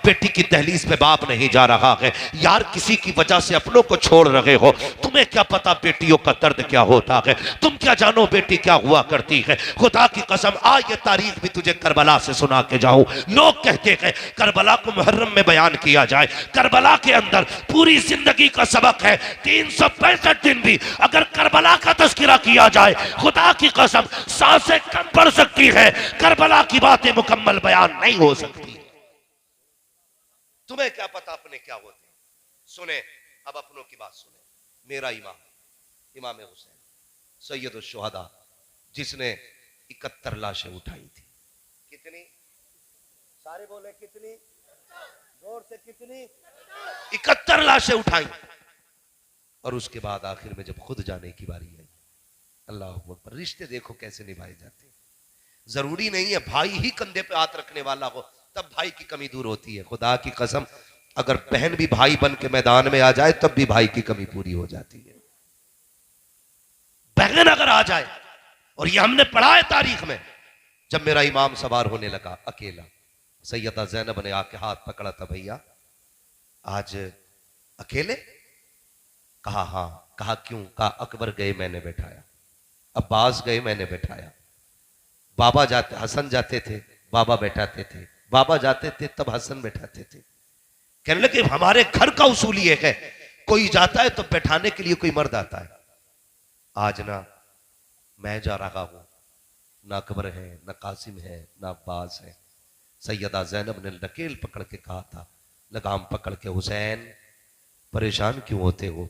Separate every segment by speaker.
Speaker 1: बेटी की दहलीज पे बाप नहीं जा रहा है यार, किसी की वजह से अपनों को छोड़ रहे हो, तुम्हें क्या पता बेटियों का दर्द क्या होता है, तुम क्या जानो बेटी क्या हुआ करती है। खुदा की कसम आज ये तारीख भी तुझे करबला से सुना के जाऊं। लोग कहते हैं करबला को मुहर्रम में बयान किया जाए, करबला के अंदर पूरी जिंदगी का सबक है। 365 दिन भी अगर करबला का तज़किरा किया जाए, खुदा की कसम सांसें कम पड़ सकती है, करबला की बातें मुकम्मल बयान नहीं हो सकती। तुम्हें क्या पता अपने क्या होते हैं। सुने अब अपनों की बात सुने। मेरा इमाम हुसैन सैयदुल शुहदा, जिसने 71 लाशें उठाई थी। कितनी? सारे बोले कितनी? जोर से कितनी? 71 लाशें उठाई। और उसके बाद आखिर में जब खुद जाने की बारी आई, अल्लाह अकबर, रिश्ते देखो कैसे निभाए जाते हैं। जरूरी नहीं है भाई ही कंधे पे हाथ रखने वाला हो तब भाई की कमी दूर होती है। खुदा की कसम अगर बहन भी भाई बन के मैदान में आ जाए तब भी भाई की कमी पूरी हो जाती है। बहन अगर आ जाए, और ये हमने पढ़ा है तारीख में, जब मेरा इमाम सवार होने लगा अकेला, सैयदा ज़ैनब ने आके हाथ पकड़ा था, भैया आज अकेले? कहा हाँ। कहा क्यों? कहा अकबर गए मैंने बैठाया, अब्बास गए मैंने बैठाया, बाबा जाते, हसन जाते थे बाबा बैठाते थे, बाबा जाते थे तब हसन बैठाते थे। कहने लगे हमारे घर का उसूल ये है, कोई जाता है तो बैठाने के लिए कोई मर्द आता है। आज ना मैं जा रहा हूं, ना अकबर है, ना कासिम है, ना अब्बास है। सैयदा ज़ैनब ने नकेल पकड़ के कहा था, लगाम पकड़ के, हुसैन परेशान क्यों होते हो,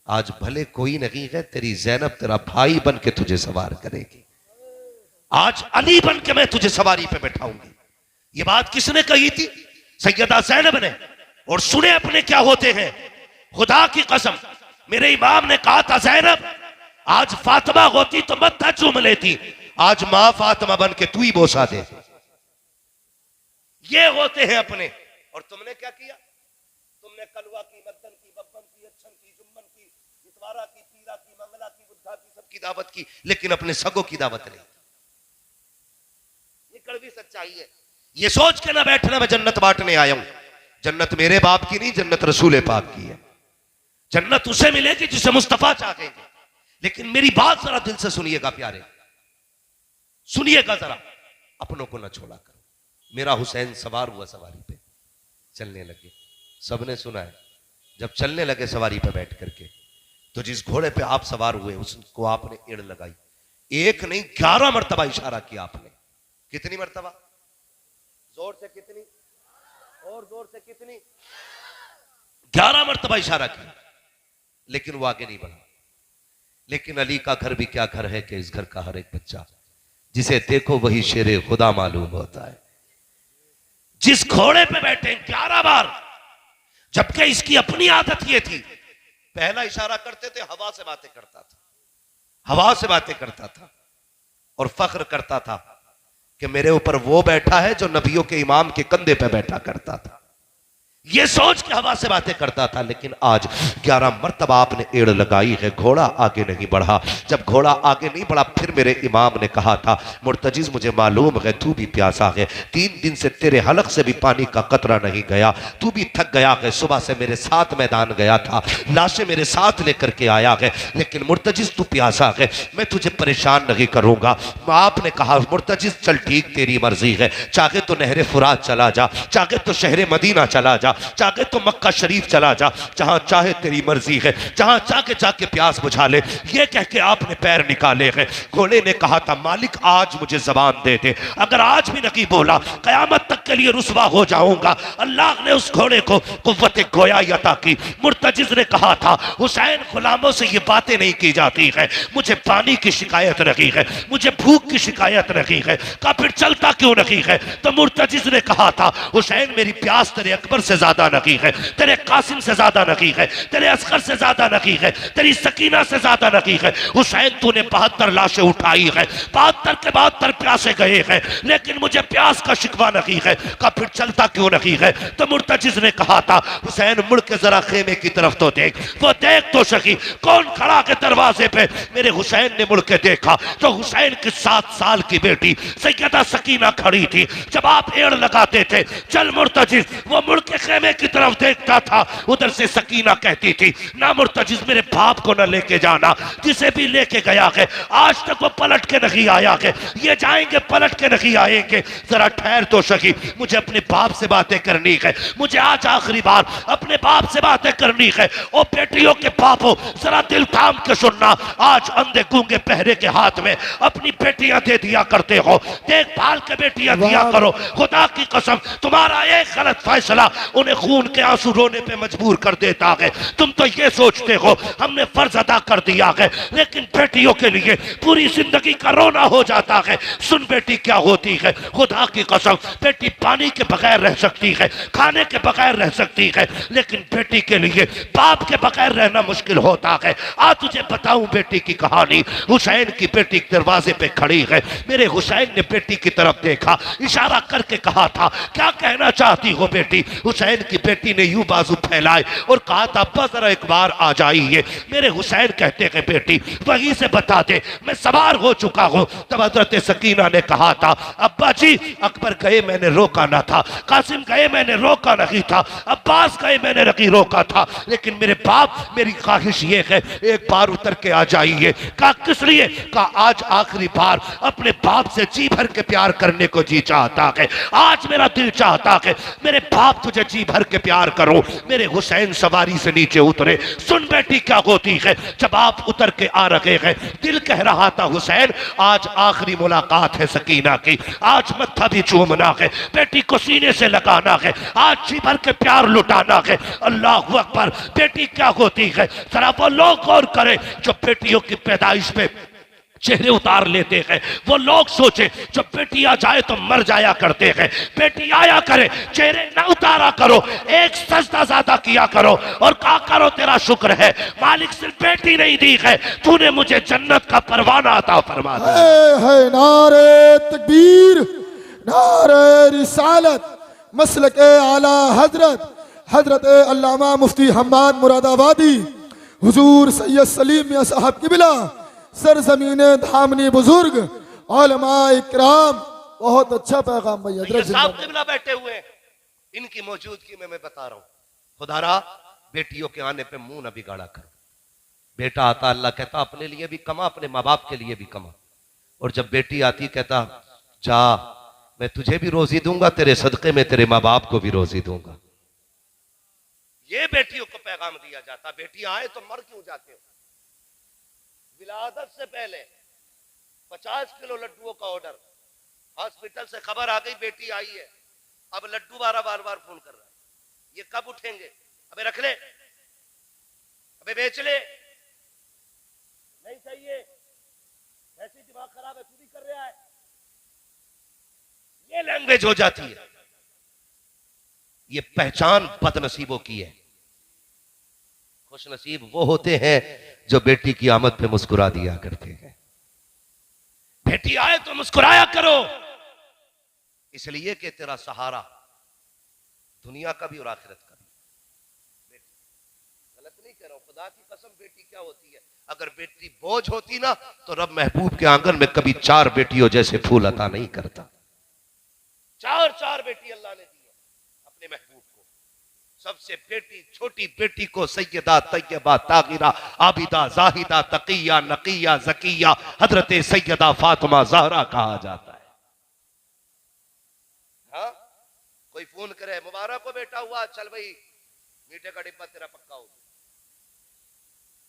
Speaker 1: आज भले कोई नहीं है, तेरी ज़ैनब तेरा भाई बन के तुझे सवार करेगी, आज अली बन के मैं तुझे सवारी पे बैठाऊंगी। ये बात किसने कही थी? सैयदा ज़ैनब ने। और सुने अपने क्या होते हैं। खुदा की कसम मेरे इमाम ने कहा था, ज़ैनब आज फातिमा होती तो मत्था चूम लेती, आज मां फातिमा बन के तू ही बोसा दे। ये होते हैं अपने। और तुमने क्या किया? तुमने कलवा की, मद्दन की, बब्बन की, अच्छन की, जुम्मन की, इतवारा की, पीरा की, मंगला की, बुद्धा की, सबकी दावत की, लेकिन अपने सगों की दावत नहीं। ये कड़वी सच्चाई है। ये सोच के ना बैठना मैं जन्नत बांटने आया हूं। जन्नत मेरे बाप की नहीं, जन्नत रसूल पाक की है। जन्नत उसे मिलेगी जिसे मुस्तफा चाहेंगे। लेकिन मेरी बात जरा दिल से सुनिएगा प्यारे, सुनिएगा जरा, अपनों को ना छोड़ा करो। मेरा हुसैन सवार हुआ सवारी पे, चलने लगे। सबने सुना है जब चलने लगे सवारी पे बैठ करके, तो जिस घोड़े पे आप सवार हुए उसको आपने एड़ लगाई। एक नहीं 11 मरतबा इशारा किया आपने। कितनी मरतबा? जोर से कितनी? और जोर से कितनी? 11 मरतबा इशारा किया, लेकिन वो आगे नहीं बढ़ा। लेकिन अली का घर भी क्या घर है कि इस घर का हर एक बच्चा जिसे देखो वही शेरे खुदा मालूम होता है। जिस घोड़े पे बैठे 11 बार, जबकि इसकी अपनी आदत ये थी, पहला इशारा करते थे हवा से बातें करता था, हवा से बातें करता था और फख्र करता था कि मेरे ऊपर वो बैठा है जो नबियों के इमाम के कंधे पे बैठा करता था। ये सोच के हवा से बातें करता था। लेकिन आज 11 मरतबा आपने एड़ लगाई है, घोड़ा आगे नहीं बढ़ा। जब घोड़ा आगे नहीं बढ़ा, फिर मेरे इमाम ने कहा था, मुर्तजिज मुझे मालूम है तू भी प्यासा है, 3 दिन से तेरे हलक से भी पानी का कतरा नहीं गया, तू भी थक गया है, सुबह से मेरे साथ मैदान गया था, लाशें मेरे साथ लेकर के आया है, लेकिन मुर्तजिज तू प्यासा है, मैं तुझे परेशान नहीं करूंगा। आपने कहा मुर्तजिज चल ठीक तेरी मर्जी है, चाहे तो नहरे फुरात चला जा, चाहे तो शहरे मदीना चला जा, चाहे तो मक्का शरीफ चला जा, जहां चाहे तेरी मर्जी है, जहां चाहे जाके प्यास बुझा ले। ये कह के आपने पैर निकाले हैं। घोड़े ने कहा था, मालिक आज मुझे जबान दे दे, अगर आज भी नहीं बोला कयामत तक के लिए रुसवा हो जाऊंगा। अल्लाह ने उस घोड़े को कुव्वत गोयाई अता की। मुर्तजिज ने कहा था, हुसैन गुलामों से ये बातें नहीं की जाती है, मुझे पानी की शिकायत रही है, मुझे भूख की शिकायत रही है, का फिर चलता क्यों नहीं है? तो मुर्तजिज ने कहा था, हुसैन मेरी प्यास तेरे अकबर से ज्यादा नकी है, तेरे कासिम से ज्यादा नकी है, तेरे असगर से ज्यादा नकी है, तेरी सकीना से ज्यादा नकी है। हुसैन तूने 72 लाशें उठाई है, 72 के 72 प्यासे गए हैं, लेकिन मुझे प्यास का शिकवा नहीं है। का फिर चलता क्यों नहीं है? तो मुर्तजिज ने कहा था हुसैन मुड़ के जरा खेमे की तरफ तो देख, वो देख तो सकी कौन खड़ा के दरवाजे पे। मेरे हुसैन ने मुड़ के देखा तो हुसैन की 7 साल की बेटी सैयदा सकीना खड़ी थी। जब आप एड़ लगाते थे चल मुर्तजिज, वो मुड़ के खेमे की तरफ देखता था, उधर से सकीना कहती थी ना मुर्तजिज मेरे बाप को न लेके जाना, जिसे भी लेके गया है आज तक वो पलट के नहीं आया है, ये जाएंगे पलट के नहीं आएंगे। जरा ठहर तो सकी, मुझे अपने बाप से बातें करनी है, मुझे आज आखिरी बार अपने बाप से बातें करनी है। ओ बेटियों के बापों जरा दिल थाम के सुनना, आज अंधे गूंगे पहरे के हाथ में अपनी बेटियां दे दिया करते हो, देखभाल के बेटियां दिया करो। खुदा की कसम तुम्हारा एक गलत फैसला उन्हें खून के आंसू रोने पे मजबूर कर देता है। तुम तो ये सोचते हो हमने फर्ज अदा कर दिया है, लेकिन बेटियों के लिए पूरी जिंदगी का रोना हो जाता है। सुन बेटी क्या होती है, खुदा की कसम बेटी पानी के बगैर रह सकती है, खाने के बगैर रह सकती है, लेकिन बेटी के लिए बाप के बगैर रहना मुश्किल होता है। आज तुझे बताऊं बेटी की कहानी। हुसैन की बेटी दरवाजे पे खड़ी है, मेरे हुसैन ने बेटी की तरफ देखा, इशारा करके कहा था क्या कहना चाहती हो बेटी? हुसैन की बेटी ने यूं बाजू फैलाए और कहा था अब्बा जरा एक बार आ जाइए। मेरे हुसैन कहते हैं बेटी वहीं से बता दे मैं सवार हो चुका हूं। तब हजरत सकीना ने कहा था अब्बा जी अकबर गए मैंने रोका ना था, कासिम गए मैंने रोका नहीं था, अब्बास गए मैंने नहीं रोका था, लेकिन मेरे बाप मेरी ख्वाहिश ये है एक बार उतर के आ जाइए। कहा किस लिए? कहा आज आखिरी बार अपने बाप से जी भर के प्यार करने को जी चाहता है, आज मेरा दिल चाहता है मेरे बाप तुझे जी भर के प्यार करो। मेरे हुसैन सवारी से नीचे उतरे। सुन बेटी क्या होती है, जब आप उतर के आ रहे हैं दिल कह रहा था हुसैन आज आखिरी मुलाकात है सकीना की, आज मत्था भी चूमना है, बेटी को सीने से लगाना है, आज जी भर के प्यार लुटाना है। अल्लाह अकबर। बेटी क्या होती है जरा वो लोग गौर करें जो बेटियों की पैदाइश पे चेहरे उतार लेते हैं, वो लोग सोचे जब बेटी आ जाए तो मर जाया करते हैं, बेटी आया करे चेहरे ना उतारा करो, एक सजदा ज्यादा किया करो और कहा करो तेरा शुक्र है मालिक सिर्फ बेटी नहीं दी है, तूने मुझे जन्नत का परवाना अता फरमा दिया है।
Speaker 2: नारे तकबीर, नारे रिसालत, मसलक आला हजरत हजरत अल्लामा मुफ्ती हम्माद मुरादाबादी हुजूर सैयद सलीम मियां साहब किबला सरजमीन धामनी बुजुर्ग उलमा इकराम। बहुत अच्छा पैगाम भाई हजरत
Speaker 1: साहब किबला बैठे हुए हैं, इनकी मौजूदगी में मैं बता रहा हूं खुदारा बेटियों के आने पे मुंह न बिगाड़ा करो। बेटा आता अल्लाह कहता अपने लिए भी कमा, अपने माँ बाप के लिए भी कमा, और जब बेटी आती कहता जा मैं तुझे भी रोजी दूंगा, तेरे सदके में तेरे माँ बाप को भी रोजी दूंगा। ये बेटियों को पैगाम दिया जाता। बेटियां आए तो मर क्यों जाते हो? विलादत से पहले 50 किलो लड्डुओं का ऑर्डर, हॉस्पिटल से खबर आ गई बेटी आई है, अब लड्डू बार बार फोन कर रहा है, ये कब उठेंगे? अबे रख ले, अबे बेच ले, नहीं चाहिए, ऐसी दिमाग खराब है, तू भी कर रहा है। ये लैंग्वेज हो जाती है। ये पहचान बदनसीबों की है। खुश नसीब वो होते हैं जो बेटी की आमद पे मुस्कुरा दिया करते हैं। बेटी आए तो मुस्कुराया करो, इसलिए कि तेरा सहारा दुनिया का भी और आखिरत का भी। गलत नहीं कह रहा हूं, खुदा की कसम। बेटी क्या होती है? अगर बेटी बोझ होती ना तो रब महबूब के आंगन में कभी 4 बेटियों जैसे फूल अता नहीं करता। 4 बेटी अल्लाह ने दी है अपने महबूब को। सबसे छोटी बेटी को सैयदा तैयबा तागिरा आबिदा जाहिदा तकिया नकिया जकिया हजरत सैयदा फातिमा ज़हरा कहा जाता है। हाँ, कोई फोन करे मुबारक को बेटा हुआ, चल भाई मीठे का डिब्बा तेरा पक्का हो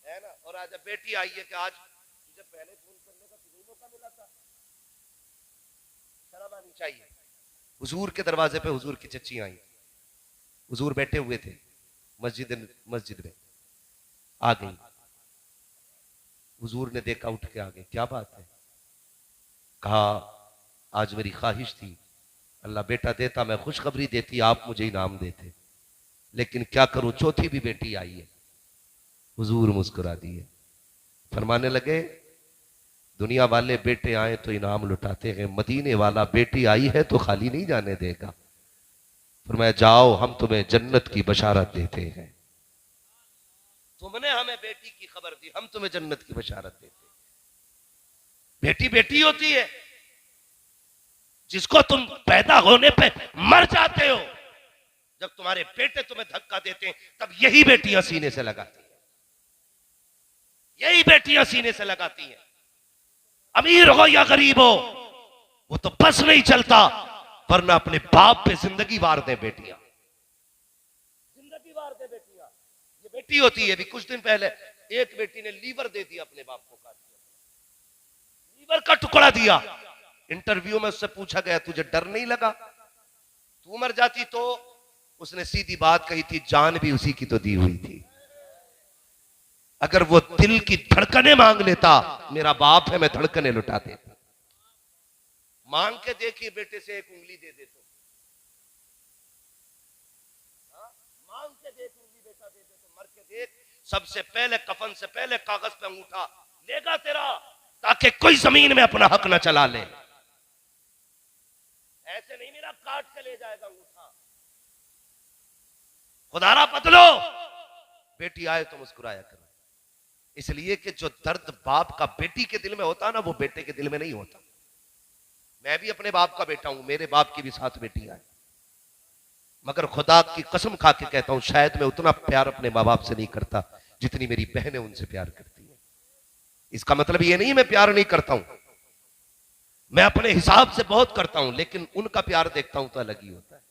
Speaker 1: है ना। और आज बेटी आई है कि आज तुझे पहले फोन करने का तुम्हें मौका मिला था, शर्म आनी चाहिए। हुजूर के दरवाजे पे हुजूर की चच्ची आई, हुजूर बैठे हुए थे मस्जिद में, आ गई। हुजूर ने देखा, उठ के आ गए, क्या बात है? कहा आज मेरी ख्वाहिश थी अल्लाह बेटा देता मैं खुशखबरी देती, आप मुझे इनाम देते। लेकिन क्या करूं, चौथी भी बेटी आई है। हुजूर मुस्कुरा दिए, फरमाने लगे दुनिया वाले बेटे आए तो इनाम लुटाते हैं, मदीने वाला बेटी आई है तो खाली नहीं जाने देगा। फरमाया जाओ, हम तुम्हें जन्नत की बशारत देते हैं। तुमने हमें बेटी की खबर दी, हम तुम्हें जन्नत की बशारत देते हैं। बेटी बेटी होती है, जिसको तुम पैदा होने पे मर जाते हो, जब तुम्हारे बेटे तुम्हें धक्का देते हैं तब यही बेटियां सीने से लगाती हैं, यही बेटियां सीने से लगाती हैं। अमीर हो या गरीब हो, वो तो बस नहीं चलता, वरना अपने बाप पे जिंदगी वार दे बेटियां, जिंदगी वार दे बेटियां। ये बेटी होती है। अभी कुछ दिन पहले एक बेटी ने लीवर दे दिया अपने बाप को, काट दिया, लीवर का टुकड़ा दिया। इंटरव्यू में उससे पूछा गया तुझे डर नहीं लगा, तू मर जाती तो? उसने सीधी बात कही थी, जान भी उसी की तो दी हुई थी। अगर वो दिल की धड़कने मांग लेता, मेरा बाप है, मैं धड़कने लुटा देता। मांग के देखिए बेटे से एक उंगली दे दे तो, मांग के देख उंगली बेटा दे दे तो, मर के देख, सबसे पहले कफन से पहले कागज पे अंगूठा लेगा तेरा, ताकि कोई जमीन में अपना हक न चला ले। ऐसे नहीं मेरा काट के ले जाएगा अंगूठा। खुदारा बदलो, बेटी आए तो मुस्कुराया करो, इसलिए कि जो दर्द बाप का बेटी के दिल में होता ना, वो बेटे के दिल में नहीं होता। मैं भी अपने बाप का बेटा हूं, मेरे बाप की भी 7 बेटियां हैं, मगर खुदा की कसम खा के कहता हूं, शायद मैं उतना प्यार अपने माँ बाप से नहीं करता जितनी मेरी बहनें उनसे प्यार करती हैं। इसका मतलब ये नहीं मैं प्यार नहीं करता हूं, मैं अपने हिसाब से बहुत करता हूं, लेकिन उनका प्यार देखता हूं तो अलग ही होता है।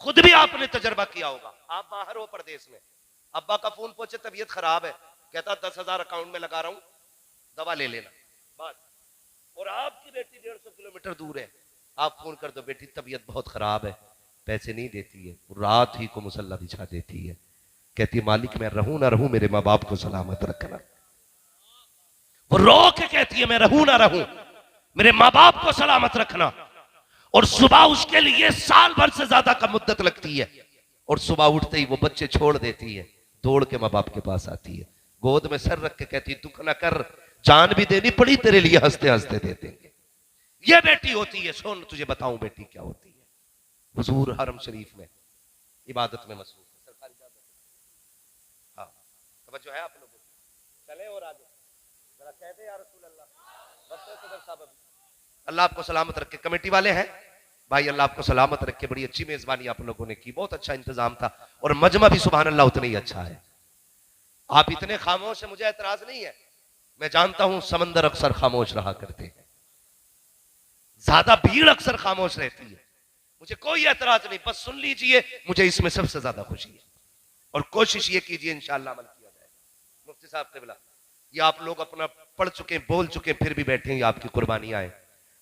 Speaker 1: खुद भी आपने तजर्बा किया होगा, आप बाहर हो परदेश में, अब्बा का फोन पहुंचे तबीयत खराब है, कहता 10,000 अकाउंट में लगा रहा हूं, दवा ले लेना बस। और आपकी बेटी 150 किलोमीटर दूर है, आप फोन कर दो बेटी तबीयत बहुत खराब है, पैसे नहीं देती है, रात ही को मुसल्ला बिछा देती है, कहती मालिक मैं रहूं ना रहूं, मेरे माँ बाप को सलामत रखना। वो रो के कहती है मैं रहूं ना रहूं, मेरे माँ बाप को सलामत रखना। और सुबह उसके लिए साल भर से ज्यादा का मुद्दत लगती है, और सुबह उठते ही वो बच्चे छोड़ देती है, दौड़ के माँ बाप के पास आती है, गोद में सर रख के कहती दुख ना कर, जान भी देनी पड़ी तेरे लिए, हंसते हंसते दे देंगे। ये बेटी होती है। सुन तुझे बताऊं बेटी क्या होती है। हुजूर हरम शरीफ में इबादत में मसरूफ है, सरकारी इजाजत। हाँ तवज्जो है आप लोगों की, चले और आगे जरा कहते या रसूल अल्लाह। सदर साहब अल्लाह आपको सलामत रखे, कमेटी वाले हैं भाई, अल्लाह आपको सलामत रखे। बड़ी अच्छी मेजबानी आप लोगों ने की, बहुत अच्छा इंतजाम था, और मजमा भी सुभान अल्लाह उतना ही अच्छा है। आप इतने खामोश है, मुझे एतराज नहीं है, मैं जानता हूं समंदर अक्सर खामोश रहा करते हैं, ज्यादा भीड़ अक्सर खामोश रहती है, मुझे कोई एतराज नहीं, बस सुन लीजिए, मुझे इसमें सबसे ज्यादा खुशी है। और कोशिश ये कीजिए इंशाअल्लाह अमल किया जाए। मुफ्ती साहब क़िबला, ये आप लोग अपना पढ़ चुके बोल चुके फिर भी बैठे हैं, आपकी कुर्बानी आए,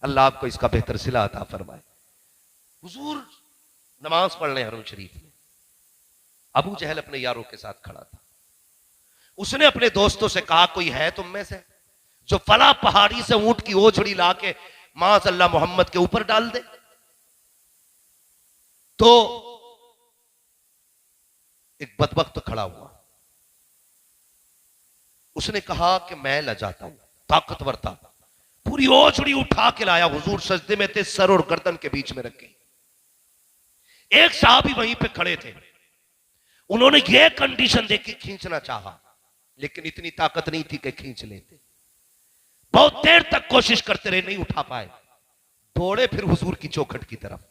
Speaker 1: अल्लाह आपको इसका बेहतर सिला अता फरमाए। हुजूर नमाज पढ़ने हरम शरीफ में, अबू जहल अपने यारों के साथ खड़ा था, उसने अपने दोस्तों से कहा कोई है तुम में से जो फला पहाड़ी से ऊंट की ओझड़ी लाके माज़अल्लाह मोहम्मद के ऊपर डाल दे? तो एक बदबख्त खड़ा हुआ, उसने कहा कि मैं लजाता हूं, ताकतवर था, पूरी ओझड़ी उठा के लाया, हुजूर सजदे में थे, सर और गर्दन के बीच में रखी। एक साहबी वहीं पे खड़े थे, उन्होंने ये कंडीशन देखी, खींचना चाहा, लेकिन इतनी ताकत नहीं थी कि खींच लेते। बहुत देर तक कोशिश करते रहे, नहीं उठा पाए, दौड़े फिर हुजूर की चौखट की तरफ।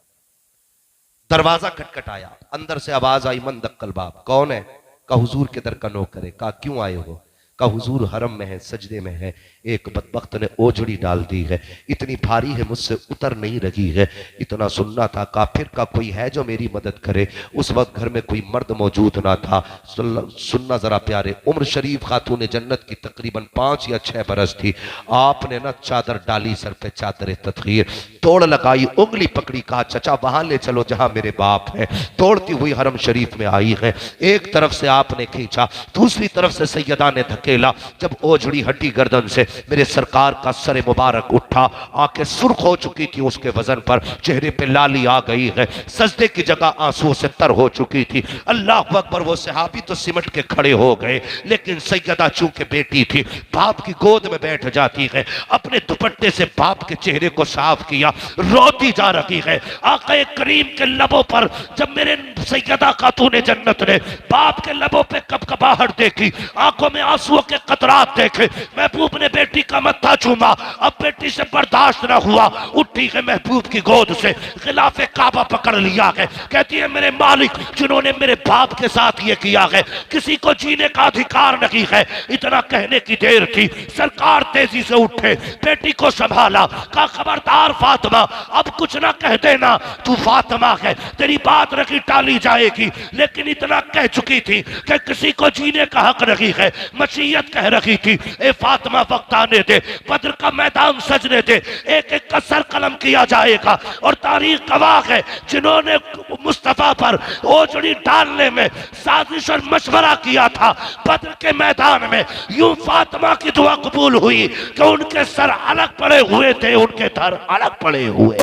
Speaker 1: दरवाजा खटखटाया, अंदर से आवाज आई मन दक्कल बाब, कौन है? कहा हुजूर के दर का नौकर है। कहा क्यों आए हो? कहा हुजूर हरम में है, सजदे में है, एक बदबख्त ने ओझड़ी डाल दी है, इतनी भारी है मुझसे उतर नहीं रही है, इतना सुनना था, काफिर का कोई है जो मेरी मदद करे? उस वक्त घर में कोई मर्द मौजूद ना था। सुनना जरा प्यारे, उम्र शरीफ खातून जन्नत की तकरीबन 5 या 6 बरस थी। आपने ना चादर डाली सर पे, चादर तदखीर, तोड़ लगाई, उंगली पकड़ी, कहा चचा वहां ले चलो जहां मेरे बाप है। तोड़ती हुई हरम शरीफ में आई है, एक तरफ से आपने खींचा, दूसरी तरफ से सैयदा ने अकेला। जब ओझड़ी हड्डी गर्दन से मेरे सरकार का सर मुबारक उठा, आंखें सुर्ख हो चुकी थी उसके वजन पर, चेहरे पे लाली आ गई है, सजदे की जगह आंसुओं से तर हो चुकी थी। अल्लाह अकबर, वो सहाबी तो सिमट के खड़े हो गए, लेकिन सैयदा चूंकि बेटी थी बाप की गोद में बैठ जाती है, अपने दुपट्टे से बाप के चेहरे को साफ किया, रोती जा रही है। आक़ा करीम के लबों पर जब मेरे सैयदा खातून जन्नत ने बाप के लबों पे कपकपाहट देखी, आंखों में आंसुओं के कतरात देखे, महबूब ने बेटी का मत्था चूमा। अब बेटी से बर्दाश्त न हुआ, उठी है महबूब की गोद से, खिलाफे काबा पकड़ लिया है, कहती है मेरे मालिक जिन्होंने मेरे बाप के साथ ये किया है, किसी को जीने का अधिकार नहीं है। इतना कहने की देर थी, सरकार तेजी से उठे, बेटी को संभाला, कहा खबरदार फातिमा, अब कुछ ना कह देना, तू फातिमा है, तेरी बात रखी टाली जाएगी। लेकिन इतना कह चुकी थी कि किसी को जीने का हक नहीं है, मसीयत कह रही थी, ए फातिमा वक्त आने दे, बद्र का मैदान सजने दे, एक एक का सर कलम किया जाएगा। और तारीख गवाह है, जिन्होंने मुस्तफा पर ओजड़ी डालने में साजिश और मशवरा किया था बद्र के मैदान में, यूं फातिमा की दुआ कबूल हुई कि उनके सर अलग पड़े हुए थे, उनके धर अलग पड़े हुए।